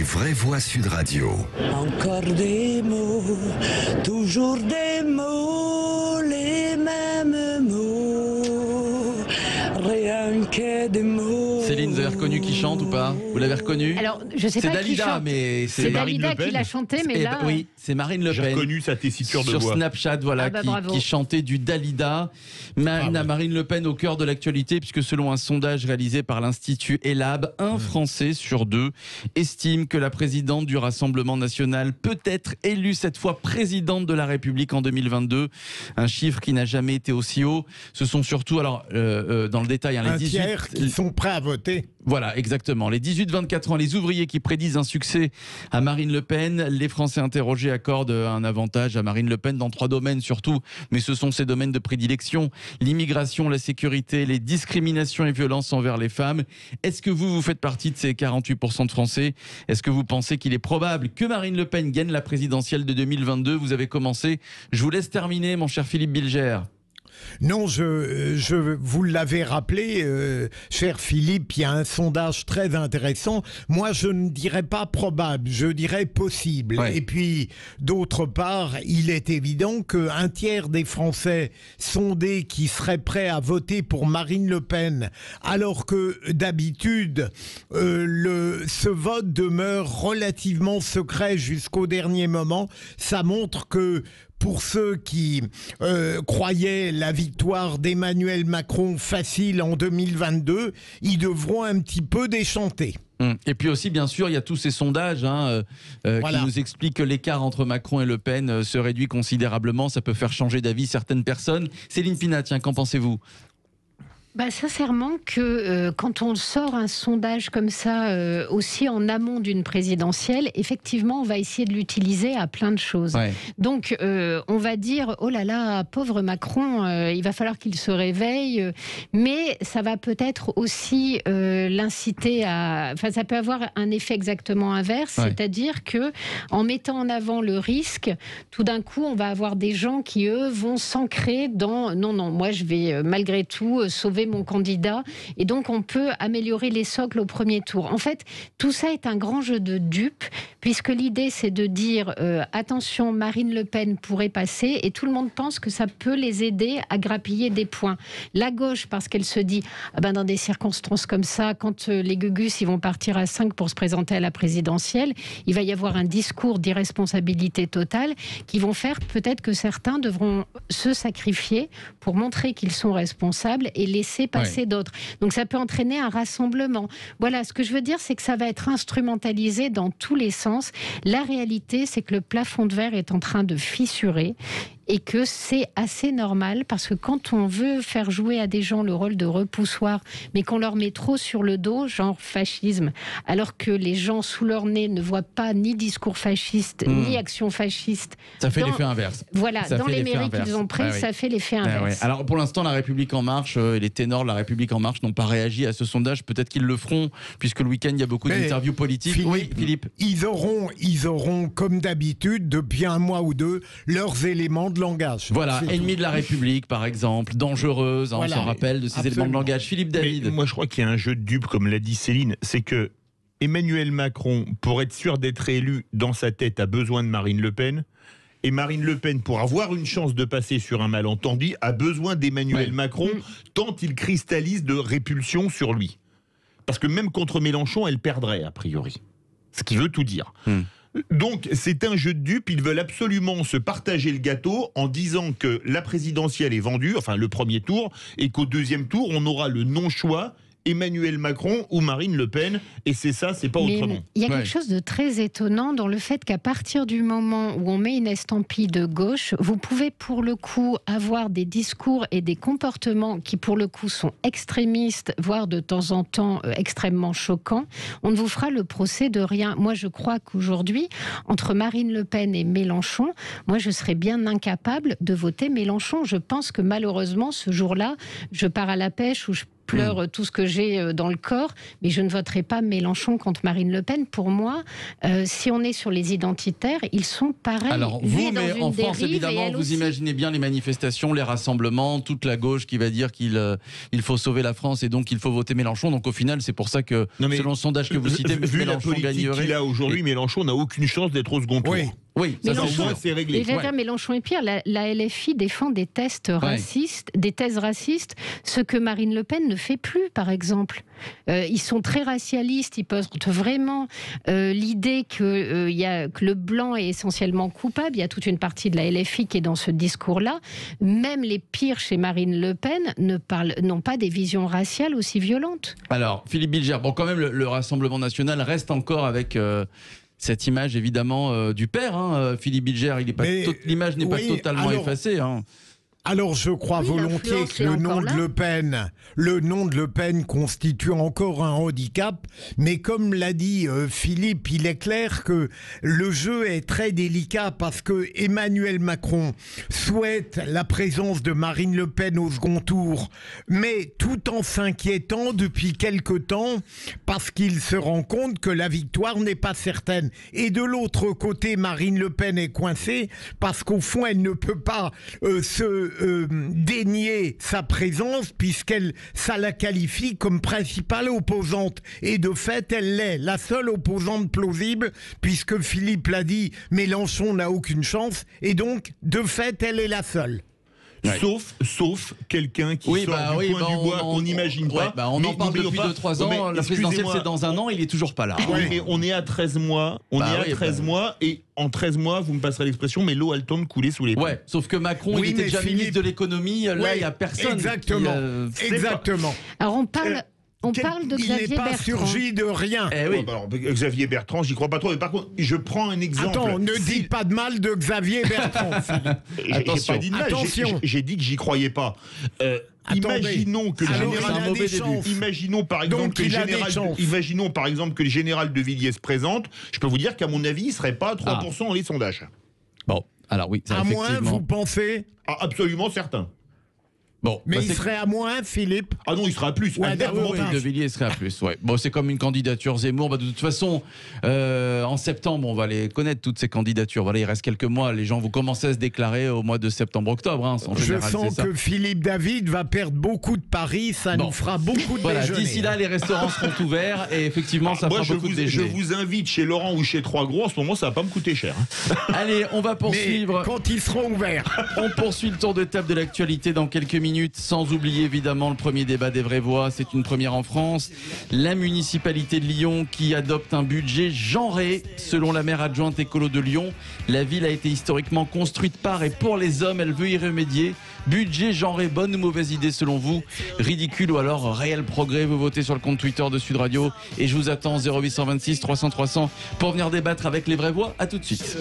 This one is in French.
Les vraies voix Sud Radio. Encore des mots, toujours des mots, les mêmes mots, rien que des mots. Céline, vous avez reconnu qui chante ou pas? Vous l'avez reconnu? Alors, je sais pas qui Dalida, chante. mais C'est Dalida qui l'a chanté, mais là... Oui, c'est Marine Le Pen. J'ai reconnu sa tessiture de sur voix. Snapchat, voilà, qui chantait du Dalida. Marine Le Pen au cœur de l'actualité, puisque selon un sondage réalisé par l'Institut ELAB, un Français sur deux estime que la présidente du Rassemblement national peut être élue cette fois présidente de la République en 2022. Un chiffre qui n'a jamais été aussi haut. Ce sont surtout, alors, dans le détail, les 18... tiers qui sont prêts à voter. Voilà, exactement. Les 18-24 ans, les ouvriers qui prédisent un succès à Marine Le Pen. Les Français interrogés accordent un avantage à Marine Le Pen dans 3 domaines surtout, mais ce sont ses domaines de prédilection: l'immigration, la sécurité, les discriminations et violences envers les femmes. Est-ce que vous faites partie de ces 48% de Français? Est-ce que vous pensez qu'il est probable que Marine Le Pen gagne la présidentielle de 2022? Vous avez commencé. Je vous laisse terminer, mon cher Philippe Bilger. Non, vous l'avez rappelé, cher Philippe, il y a un sondage très intéressant. Moi, je ne dirais pas probable, je dirais possible. Ouais. Et puis, d'autre part, il est évident qu'un tiers des Français sondés qui seraient prêts à voter pour Marine Le Pen, alors que d'habitude, ce vote demeure relativement secret jusqu'au dernier moment, ça montre que pour ceux qui croyaient la victoire d'Emmanuel Macron facile en 2022, ils devront un petit peu déchanter. Et puis aussi, bien sûr, il y a tous ces sondages qui nous expliquent que l'écart entre Macron et Le Pen se réduit considérablement. Ça peut faire changer d'avis certaines personnes. Céline Pina, tiens, qu'en pensez-vous ? Sincèrement que quand on sort un sondage comme ça aussi en amont d'une présidentielle, effectivement on va essayer de l'utiliser à plein de choses. Ouais. Donc on va dire oh là là, pauvre Macron, il va falloir qu'il se réveille, mais ça va peut-être aussi l'inciter à... Enfin, ça peut avoir un effet exactement inverse, ouais. C'est-à-dire que en mettant en avant le risque, tout d'un coup on va avoir des gens qui eux vont s'ancrer dans non, moi je vais malgré tout sauver mon candidat, et donc on peut améliorer les socles au premier tour. En fait, tout ça est un grand jeu de dupes, puisque l'idée c'est de dire attention, Marine Le Pen pourrait passer, et tout le monde pense que ça peut les aider à grappiller des points. La gauche, parce qu'elle se dit dans des circonstances comme ça, quand les gugus ils vont partir à 5 pour se présenter à la présidentielle, il va y avoir un discours d'irresponsabilité totale qui vont faire peut-être que certains devront se sacrifier pour montrer qu'ils sont responsables et laisser passer d'autres. Donc ça peut entraîner un rassemblement. Voilà, ce que je veux dire, c'est que ça va être instrumentalisé dans tous les sens. La réalité, c'est que le plafond de verre est en train de fissurer, et que c'est assez normal, parce que quand on veut faire jouer à des gens le rôle de repoussoir, mais qu'on leur met trop sur le dos, genre fascisme, alors que les gens sous leur nez ne voient pas ni discours fasciste, ni action fasciste. Ça fait l'effet inverse. Voilà, dans les mairies qu'ils ont prises, ça fait l'effet inverse. Alors pour l'instant, La République En Marche, les ténors de La République En Marche n'ont pas réagi à ce sondage. Peut-être qu'ils le feront, puisque le week-end, il y a beaucoup d'interviews politiques. Philippe. Ils auront, comme d'habitude, depuis un mois ou deux, leurs éléments de langage. Voilà, ennemi de la République, par exemple, dangereuse, on s'en rappelle de ces éléments de langage. Philippe David. Mais moi, je crois qu'il y a un jeu de dupes, comme l'a dit Céline, c'est que Emmanuel Macron, pour être sûr d'être élu dans sa tête, a besoin de Marine Le Pen. Et Marine Le Pen, pour avoir une chance de passer sur un malentendu, a besoin d'Emmanuel Macron, tant il cristallise de répulsion sur lui. Parce que même contre Mélenchon, elle perdrait, a priori. Ce qui veut tout dire. Donc, c'est un jeu de dupes. Ils veulent absolument se partager le gâteau en disant que la présidentielle est vendue, enfin le premier tour, et qu'au deuxième tour, on aura le non-choix Emmanuel Macron ou Marine Le Pen, et c'est ça, c'est pas autrement. Il y a quelque chose de très étonnant dans le fait qu'à partir du moment où on met une estampille de gauche, vous pouvez pour le coup avoir des discours et des comportements qui pour le coup sont extrémistes, voire de temps en temps extrêmement choquants. On ne vous fera le procès de rien. Moi, je crois qu'aujourd'hui, entre Marine Le Pen et Mélenchon, moi, je serais bien incapable de voter Mélenchon. Je pense que malheureusement, ce jour-là, je pars à la pêche ou je pleure tout ce que j'ai dans le corps, mais je ne voterai pas Mélenchon contre Marine Le Pen. Pour moi, si on est sur les identitaires, ils sont pareils. Alors vous, mais en France, évidemment, vous imaginez bien les manifestations, les rassemblements, toute la gauche qui va dire qu'il faut sauver la France et donc il faut voter Mélenchon. Donc au final, c'est pour ça que, selon le sondage que vous citez, vu Mélenchon la politique gagnerait. qu'il a aujourd'hui, Mélenchon n'a aucune chance d'être au second tour. Oui, ça c'est réglé. Et j'allais dire, Mélenchon est pire. La LFI défend des tests racistes, des thèses racistes, ce que Marine Le Pen ne fait plus, par exemple. Ils sont très racialistes, ils portent vraiment l'idée que le blanc est essentiellement coupable. Il y a toute une partie de la LFI qui est dans ce discours-là. Même les pires chez Marine Le Pen n'ont pas des visions raciales aussi violentes. Alors, Philippe Bilger, bon, quand même, le Rassemblement national reste encore avec... cette image, évidemment, du père, Philippe Bilger, l'image n'est pas totalement effacée. Alors je crois volontiers que le nom de Le Pen constitue encore un handicap, mais comme l'a dit Philippe, il est clair que le jeu est très délicat parce que Emmanuel Macron souhaite la présence de Marine Le Pen au second tour, mais tout en s'inquiétant depuis quelque temps parce qu'il se rend compte que la victoire n'est pas certaine. Et de l'autre côté, Marine Le Pen est coincée parce qu'au fond, elle ne peut pas dénier sa présence ça la qualifie comme principale opposante. Et de fait, elle l'est, la seule opposante plausible, puisque Philippe l'a dit, Mélenchon n'a aucune chance, et donc, de fait, elle est la seule. Ouais. Sauf quelqu'un qui sort du coin du bois qu'on n'imagine pas. On en parle depuis 2-3 ans, la présidentielle c'est dans un an, il est toujours pas là. Mais on est à 13 mois, mois, et en 13 mois, vous me passerez l'expression, mais l'eau a le temps de couler sous les ponts. Ouais, sauf que Macron, il était déjà ministre de l'économie, là il n'y a personne. Exactement. Alors on parle de Xavier Bertrand. Il n'est pas surgi de rien. Alors, Xavier Bertrand, j'y crois pas trop. Mais par contre, je prends un exemple. Attends, ne dites pas de mal de Xavier Bertrand. J'ai pas dit de mal. J'ai dit que j'y croyais pas. Imaginons que par exemple que le général de Villiers se présente. Je peux vous dire qu'à mon avis, il serait pas à 3% dans les sondages. Bon, alors oui, ça, à moins, vous pensez? Absolument certain. Bon, mais il serait à moins, Philippe? Ah non, il serait à plus. De Villiers serait à plus. Ouais. Bon, c'est comme une candidature Zemmour. De toute façon, en septembre, on va les connaître toutes ces candidatures. Voilà, il reste quelques mois. Les gens vont commencer à se déclarer au mois de septembre-octobre. Je sens que Philippe David va perdre beaucoup de paris. Ça nous fera beaucoup de déjeuners. D'ici là, les restaurants seront ouverts et effectivement, ça fera beaucoup de déjeuners. Je vous invite chez Laurent ou chez Trois Gros. En ce moment, ça va pas me coûter cher. Allez, on va poursuivre. Mais quand ils seront ouverts. On poursuit le tour de table de l'actualité dans quelques minutes. Sans oublier évidemment le premier débat des vraies voix, c'est une première en France. La municipalité de Lyon qui adopte un budget genré. Selon la maire adjointe écolo de Lyon, la ville a été historiquement construite par et pour les hommes, elle veut y remédier. Budget genré, bonne ou mauvaise idée selon vous? Ridicule ou alors réel progrès? Vous votez sur le compte Twitter de Sud Radio et je vous attends 0826 300 300 pour venir débattre avec les vraies voix. À tout de suite.